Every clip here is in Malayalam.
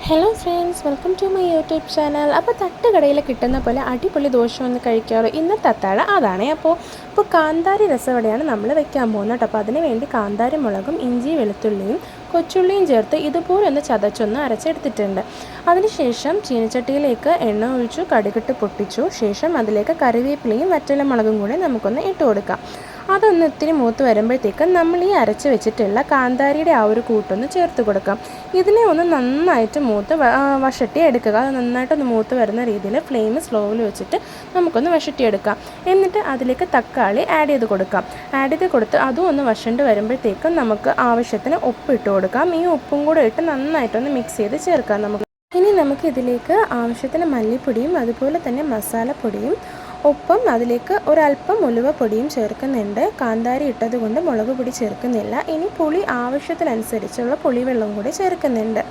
Hello friends, welcome to my YouTube channel. അപ്പോൾ തട്ടുകടയിൽ കിട്ടുന്ന പോലെ അടിപൊളി ദോശ ഒന്ന് കഴിക്കാറ് ഇന്നത്തെ അത്താഴം അതാണ്. അപ്പോൾ കാന്താരി രസവടയാണ് നമ്മൾ വെക്കാൻ പോകുന്നത് കേട്ടോ. അപ്പോൾ അതിന് വേണ്ടി കാന്താരി മുളകും ഇഞ്ചി വെളുത്തുള്ളിയും കൊച്ചുള്ളിയും ചേർത്ത് ഇതുപോലെ ഒന്ന് ചതച്ചൊന്ന് അരച്ചെടുത്തിട്ടുണ്ട്. അതിനുശേഷം ചീനച്ചട്ടിയിലേക്ക് എണ്ണ ഒഴിച്ചു കടുകിട്ട് പൊട്ടിച്ചു. ശേഷം അതിലേക്ക് കറിവേപ്പിലയും വറ്റൽമുളകും കൂടി നമുക്കൊന്ന് ഇട്ട് കൊടുക്കാം. അതൊന്ന് ഇത്തിരി മൂത്ത് വരുമ്പോഴത്തേക്ക് നമ്മൾ ഈ അരച്ച് വെച്ചിട്ടുള്ള കാന്താരിയുടെ ആ ഒരു കൂട്ടൊന്ന് ചേർത്ത് കൊടുക്കാം. ഇതിനെ ഒന്ന് നന്നായിട്ട് വഴറ്റി എടുക്കുക. അത് നന്നായിട്ടൊന്ന് മൂത്ത് വരുന്ന രീതിയിൽ ഫ്ലെയിം സ്ലോയിൽ വെച്ചിട്ട് നമുക്കൊന്ന് വഴറ്റിയെടുക്കാം. എന്നിട്ട് അതിലേക്ക് തക്കാളി ആഡ് ചെയ്ത് കൊടുക്കാം. അതും ഒന്ന് വഴണ്ട് വരുമ്പോഴത്തേക്കും നമുക്ക് ആവശ്യത്തിന് ഉപ്പ് ഇട്ട് കൊടുക്കാം. ഈ ഉപ്പും കൂടെ ഇട്ട് നന്നായിട്ടൊന്ന് മിക്സ് ചെയ്ത് ചേർക്കാം. ഇനി നമുക്ക് ഇതിലേക്ക് ആവശ്യത്തിന് മല്ലിപ്പൊടിയും അതുപോലെ തന്നെ മസാലപ്പൊടിയും ഒപ്പം അതിലേക്ക് ഒരല്പം ഉലുവപ്പൊടിയും ചേർക്കുന്നുണ്ട്. കാന്താരി ഇട്ടത് കൊണ്ട് മുളക് പൊടി ചേർക്കുന്നില്ല. ഇനി പുളി ആവശ്യത്തിനനുസരിച്ചുള്ള പുളിവെള്ളം കൂടി ചേർക്കുന്നുണ്ട്.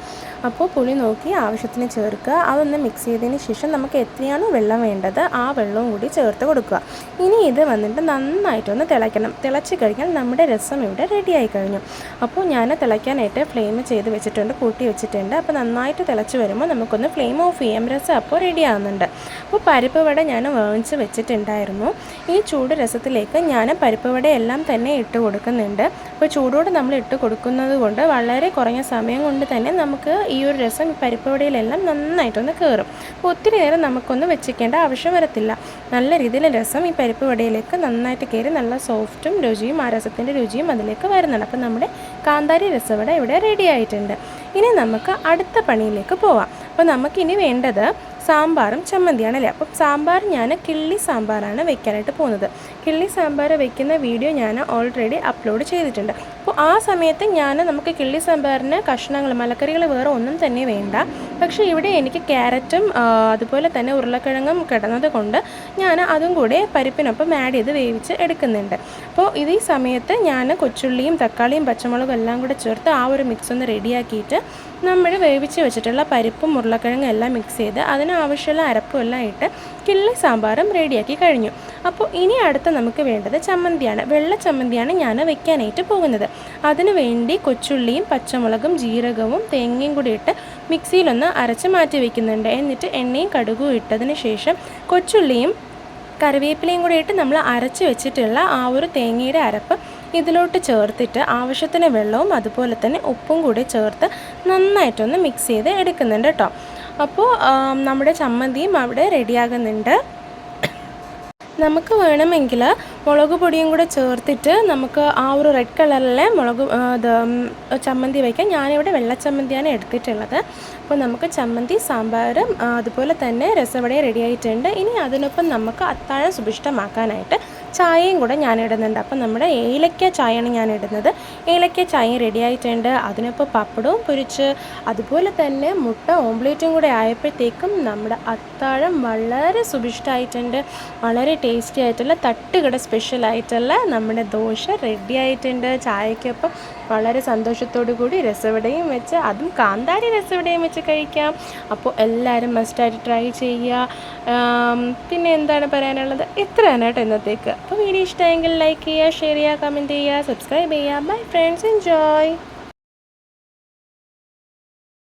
അപ്പോൾ പുളി നോക്കി ആവശ്യത്തിന് ചേർക്കുക. അതൊന്ന് മിക്സ് ചെയ്തതിന് ശേഷം നമുക്ക് എത്രയാണോ വെള്ളം വേണ്ടത് ആ വെള്ളവും കൂടി ചേർത്ത് കൊടുക്കുക. ഇനി ഇത് വന്നിട്ട് നന്നായിട്ടൊന്ന് തിളയ്ക്കണം. തിളച്ച് കഴിഞ്ഞാൽ നമ്മുടെ രസം ഇവിടെ റെഡിയായി കഴിഞ്ഞു. അപ്പോൾ ഞാൻ തിളയ്ക്കാനായിട്ട് ഫ്ലെയിം ചെയ്ത് വെച്ചിട്ടുണ്ട്, കൂട്ടി വെച്ചിട്ടുണ്ട്. അപ്പോൾ നന്നായിട്ട് തിളച്ച് വരുമ്പോൾ നമുക്കൊന്ന് ഫ്ലെയിം ഓഫ് ചെയ്യാം. രസം അപ്പോൾ റെഡി ആവുന്നുണ്ട്. അപ്പോൾ പരിപ്പ് വട ഞാൻ വേവിച്ച് വെച്ചിട്ടുണ്ടായിരുന്നു. ഈ ചൂട് രസത്തിലേക്ക് ഞാൻ പരിപ്പ് വടയെല്ലാം തന്നെ ഇട്ട് കൊടുക്കുന്നുണ്ട്. അപ്പോൾ ചൂടോടെ നമ്മൾ ഇട്ട് കൊടുക്കുന്നത് കൊണ്ട് വളരെ കുറഞ്ഞ സമയം കൊണ്ട് തന്നെ നമുക്ക് ഈ ഒരു രസം പരിപ്പ് വടയിലെല്ലാം നന്നായിട്ടൊന്ന് കയറും. അപ്പോൾ ഒത്തിരി നേരം നമുക്കൊന്ന് വെച്ചിരിക്കേണ്ട ആവശ്യം വരത്തില്ല. നല്ല രീതിയിൽ രസം ഈ പരിപ്പ് വടയിലേക്ക് നന്നായിട്ട് കയറി നല്ല സോഫ്റ്റും രുചിയും ആ രസത്തിൻ്റെ രുചിയും അതിലേക്ക് വരുന്നുണ്ട്. അപ്പോൾ നമ്മുടെ കാന്താരി രസവട ഇവിടെ റെഡി ആയിട്ടുണ്ട്. ഇനി നമുക്ക് അടുത്ത പണിയിലേക്ക് പോവാം. അപ്പോൾ നമുക്കിനി വേണ്ടത് സാമ്പാറും ചമ്മന്തിയാണല്ലേ. അപ്പം സാമ്പാർ ഞാൻ കിള്ളി സാമ്പാറാണ് വെക്കാനായിട്ട് പോകുന്നത്. കിള്ളി സാമ്പാർ വെക്കുന്ന വീഡിയോ ഞാൻ ഓൾറെഡി അപ്ലോഡ് ചെയ്തിട്ടുണ്ട്. അപ്പോൾ ആ സമയത്ത് നമുക്ക് കിള്ളി സാമ്പാറിന് കഷ്ണങ്ങൾ മലക്കറികൾ വേറെ ഒന്നും തന്നെ വേണ്ട. പക്ഷേ ഇവിടെ എനിക്ക് ക്യാരറ്റും അതുപോലെ തന്നെ ഉരുളക്കിഴങ്ങും കിടന്നത് കൊണ്ട് ഞാൻ അതും കൂടെ പരിപ്പിനൊപ്പം ആഡ് ചെയ്ത് വേവിച്ച് എടുക്കുന്നുണ്ട്. അപ്പോൾ ഈ സമയത്ത് ഞാൻ കൊച്ചുള്ളിയും തക്കാളിയും പച്ചമുളകും എല്ലാം കൂടെ ചേർത്ത് ആ ഒരു മിക്സ് ഒന്ന് റെഡിയാക്കിയിട്ട് നമ്മൾ വേവിച്ച് വെച്ചിട്ടുള്ള പരിപ്പും ഉരുളക്കിഴങ്ങും എല്ലാം മിക്സ് ചെയ്ത് അതിനാവശ്യമുള്ള അരപ്പും എല്ലാം ഇട്ട് കിള്ളി സാമ്പാറും റെഡിയാക്കി കഴിഞ്ഞു. അപ്പോൾ ഇനി അടുത്ത നമുക്ക് വേണ്ടത് ചമ്മന്തിയാണ്. വെള്ള ചമ്മന്തിയാണ് ഞാൻ വെക്കാനായിട്ട് പോകുന്നത്. അതിനു വേണ്ടി കൊച്ചുള്ളിയും പച്ചമുളകും ജീരകവും തേങ്ങയും കൂടി ഇട്ട് മിക്സിയിലൊന്ന് അരച്ച് മാറ്റി വയ്ക്കുന്നുണ്ട്. എന്നിട്ട് എണ്ണയും കടുകും ഇട്ടതിന് ശേഷം കൊച്ചുള്ളിയും കറിവേപ്പിലയും കൂടി ഇട്ട് നമ്മൾ അരച്ച് വെച്ചിട്ടുള്ള ആ ഒരു തേങ്ങയുടെ അരപ്പ് ഇതിലോട്ട് ചേർത്തിട്ട് ആവശ്യത്തിന് വെള്ളവും അതുപോലെ തന്നെ ഉപ്പും കൂടി ചേർത്ത് നന്നായിട്ടൊന്ന് മിക്സ് ചെയ്ത് എടുക്കുന്നുണ്ട് കേട്ടോ. അപ്പോൾ നമ്മുടെ ചമ്മന്തിയും അവിടെ റെഡിയാകുന്നുണ്ട്. നമുക്ക് വേണമെങ്കിൽ മുളക് പൊടിയും കൂടെ ചേർത്തിട്ട് നമുക്ക് ആ ഒരു റെഡ് കളറിലെ ചമ്മന്തി വയ്ക്കാം. ഞാനിവിടെ വെള്ളച്ചമ്മന്തിയാണ് എടുത്തിട്ടുള്ളത്. അപ്പോൾ നമുക്ക് ചമ്മന്തി സാമ്പാറും അതുപോലെ തന്നെ രസവടയും റെഡി ആയിട്ടുണ്ട്. ഇനി അതിനൊപ്പം നമുക്ക് അത്താഴം സുഭിഷ്ടമാക്കാനായിട്ട് ചായയും കൂടെ ഞാൻ ഇടുന്നുണ്ട്. അപ്പം നമ്മുടെ ഏലക്ക ചായയാണ് ഞാൻ ഇടുന്നത്. ഏലക്ക ചായയും റെഡി ആയിട്ടുണ്ട്. അതിനൊപ്പം പപ്പടവും പൊരിച്ച് അതുപോലെ തന്നെ മുട്ട ഓംപ്ലേറ്റും കൂടെ ആയപ്പോഴത്തേക്കും നമ്മുടെ അത്താഴം വളരെ സുഭിഷ്ടമായിട്ടുണ്ട്. വളരെ ടേസ്റ്റി ആയിട്ടുള്ള തട്ടുകട സ്പെഷ്യലായിട്ടുള്ള നമ്മുടെ ദോശ റെഡി ആയിട്ടുണ്ട്. ചായക്കൊപ്പം വളരെ സന്തോഷത്തോടു കൂടി രസവടയും വെച്ച്, അതും കാന്താരി രസവടയും വെച്ച് കഴിക്കാം. അപ്പോൾ എല്ലാവരും മസ്റ്റായിട്ട് ട്രൈ ചെയ്യുക. പിന്നെ എന്താണ് പറയാനുള്ളത്, ഇത്രയാണ് കേട്ടോ ഇന്നത്തേക്ക്. അപ്പോൾ വീഡിയോ ഇഷ്ടമെങ്കിൽ ലൈക്ക് ചെയ്യുക, ഷെയർ ചെയ്യുക, കമൻറ്റ് ചെയ്യുക, സബ്സ്ക്രൈബ് ചെയ്യുക. Bye friends, enjoy.